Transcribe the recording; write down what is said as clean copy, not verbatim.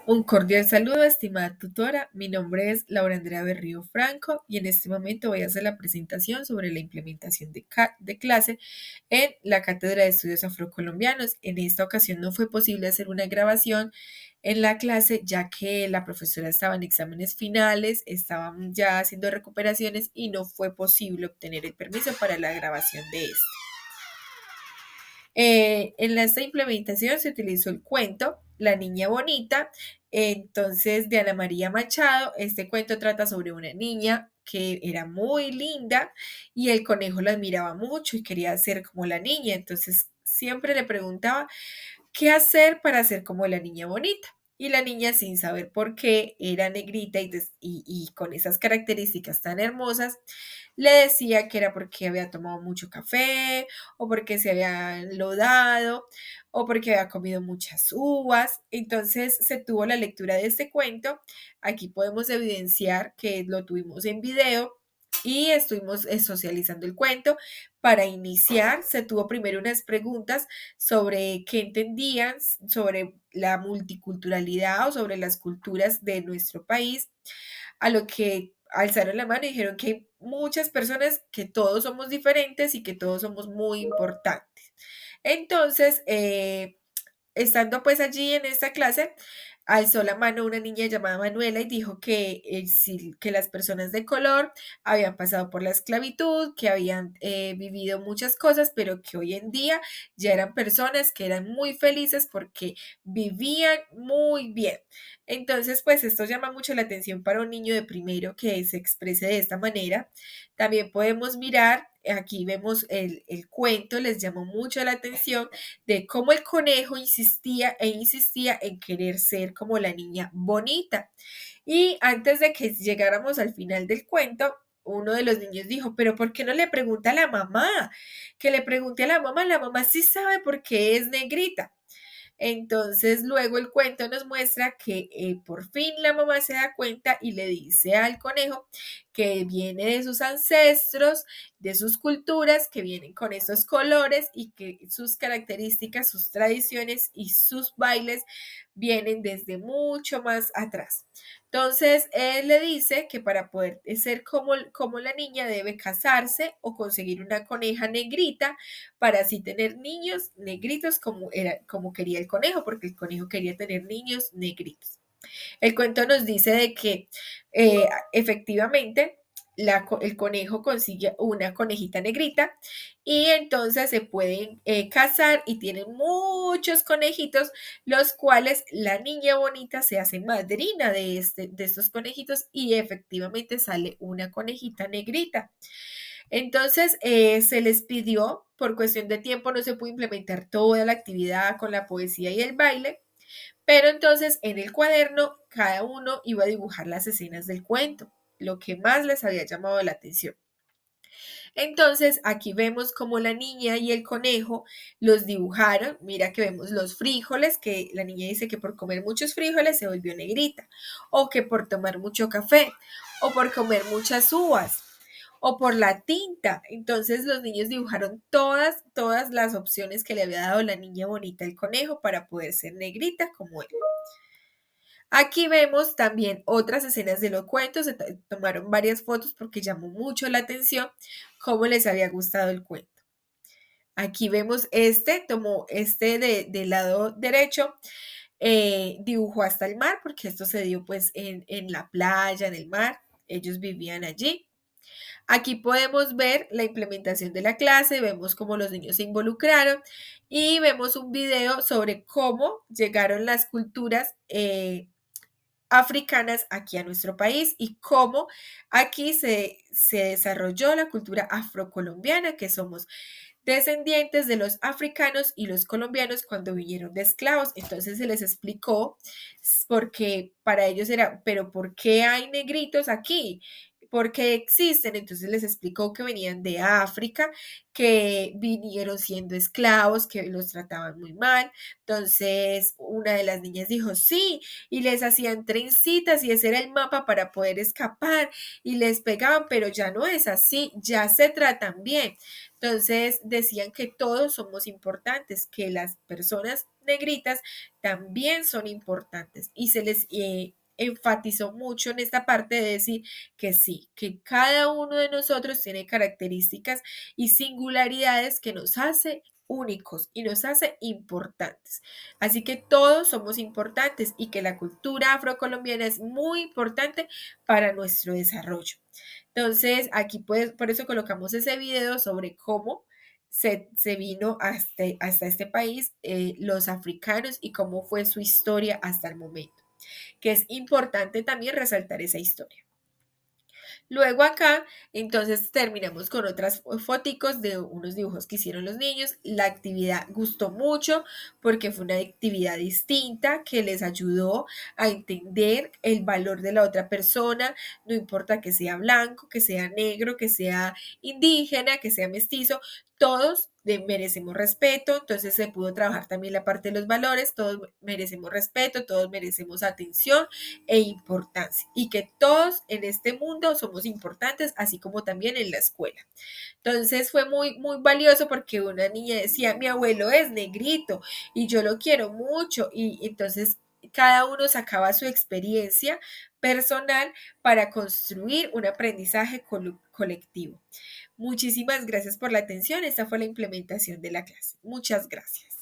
Un cordial saludo, estimada tutora. Mi nombre es Laura Andrea Berrío Franco y en este momento voy a hacer la presentación sobre la implementación de clase en la Cátedra de Estudios Afrocolombianos. En esta ocasión no fue posible hacer una grabación en la clase ya que la profesora estaba en exámenes finales, estaban ya haciendo recuperaciones y no fue posible obtener el permiso para la grabación de esto. En esta implementación se utilizó el cuento La Niña Bonita, entonces de Ana María Machado. Este cuento trata sobre una niña que era muy linda y el conejo la admiraba mucho y quería ser como la niña, entonces siempre le preguntaba qué hacer para ser como la niña bonita. Y la niña, sin saber por qué era negrita y con esas características tan hermosas, le decía que era porque había tomado mucho café, o porque se había enlodado, o porque había comido muchas uvas. Entonces se tuvo la lectura de este cuento. Aquí podemos evidenciar que lo tuvimos en video y estuvimos socializando el cuento. Para iniciar, se tuvo primero unas preguntas sobre qué entendían sobre la multiculturalidad o sobre las culturas de nuestro país, a lo que alzaron la mano y dijeron que hay muchas personas, que todos somos diferentes y que todos somos muy importantes. Entonces, estando pues allí en esta clase, alzó la mano una niña llamada Manuela y dijo que, sí, que las personas de color habían pasado por la esclavitud, que habían vivido muchas cosas, pero que hoy en día ya eran personas que eran muy felices porque vivían muy bien. Entonces, pues esto llama mucho la atención para un niño de primero que se exprese de esta manera. También podemos mirar, aquí vemos el cuento, les llamó mucho la atención de cómo el conejo insistía e insistía en querer ser como la niña bonita. Y antes de que llegáramos al final del cuento, uno de los niños dijo, pero ¿por qué no le pregunta a la mamá? Que le pregunte a la mamá sí sabe por qué es negrita. Entonces, luego el cuento nos muestra que por fin la mamá se da cuenta y le dice al conejo que viene de sus ancestros, de sus culturas, que vienen con esos colores y que sus características, sus tradiciones y sus bailes vienen desde mucho más atrás. Entonces, él le dice que para poder ser como la niña debe casarse o conseguir una coneja negrita para así tener niños negritos como quería el conejo, porque el conejo quería tener niños negritos. El cuento nos dice de que efectivamente el conejo consigue una conejita negrita y entonces se pueden casar y tienen muchos conejitos, los cuales la niña bonita se hace madrina de estos conejitos y efectivamente sale una conejita negrita. Entonces, se les pidió, por cuestión de tiempo, no se pudo implementar toda la actividad con la poesía y el baile, pero entonces en el cuaderno cada uno iba a dibujar las escenas del cuento, lo que más les había llamado la atención. Entonces aquí vemos como la niña y el conejo los dibujaron. Mira que vemos los frijoles, que la niña dice que por comer muchos frijoles se volvió negrita, o que por tomar mucho café, o por comer muchas uvas, o por la tinta. Entonces los niños dibujaron todas las opciones que le había dado la niña bonita al conejo para poder ser negrita como él. Aquí vemos también otras escenas de los cuentos, se tomaron varias fotos porque llamó mucho la atención cómo les había gustado el cuento. Aquí vemos tomó del lado derecho, dibujó hasta el mar, porque esto se dio pues en la playa, en el mar, ellos vivían allí. Aquí podemos ver la implementación de la clase, vemos cómo los niños se involucraron y vemos un video sobre cómo llegaron las culturas africanas aquí a nuestro país y cómo aquí se desarrolló la cultura afrocolombiana, que somos descendientes de los africanos y los colombianos cuando vinieron de esclavos. Entonces se les explicó porque para ellos era, pero ¿por qué hay negritos aquí? porque existen. Entonces les explicó que venían de África, que vinieron siendo esclavos, que los trataban muy mal. Entonces una de las niñas dijo, sí, y les hacían trencitas y ese era el mapa para poder escapar y les pegaban, pero ya no es así, ya se tratan bien. Entonces decían que todos somos importantes, que las personas negritas también son importantes y se les enfatizó mucho en esta parte de decir que sí, que cada uno de nosotros tiene características y singularidades que nos hace únicos y nos hace importantes. Así que todos somos importantes y que la cultura afrocolombiana es muy importante para nuestro desarrollo. Entonces, aquí pues, por eso colocamos ese video sobre cómo se vino hasta este país los africanos y cómo fue su historia hasta el momento, que es importante también resaltar esa historia. Luego acá, entonces terminamos con otras foticos de unos dibujos que hicieron los niños. La actividad gustó mucho porque fue una actividad distinta que les ayudó a entender el valor de la otra persona, no importa que sea blanco, que sea negro, que sea indígena, que sea mestizo, todos merecemos respeto, entonces se pudo trabajar también la parte de los valores, todos merecemos respeto, todos merecemos atención e importancia y que todos en este mundo somos importantes, así como también en la escuela. Entonces fue muy valioso porque una niña decía, mi abuelo es negrito y yo lo quiero mucho y entonces cada uno sacaba su experiencia personal para construir un aprendizaje colectivo. Muchísimas gracias por la atención. Esta fue la implementación de la clase. Muchas gracias.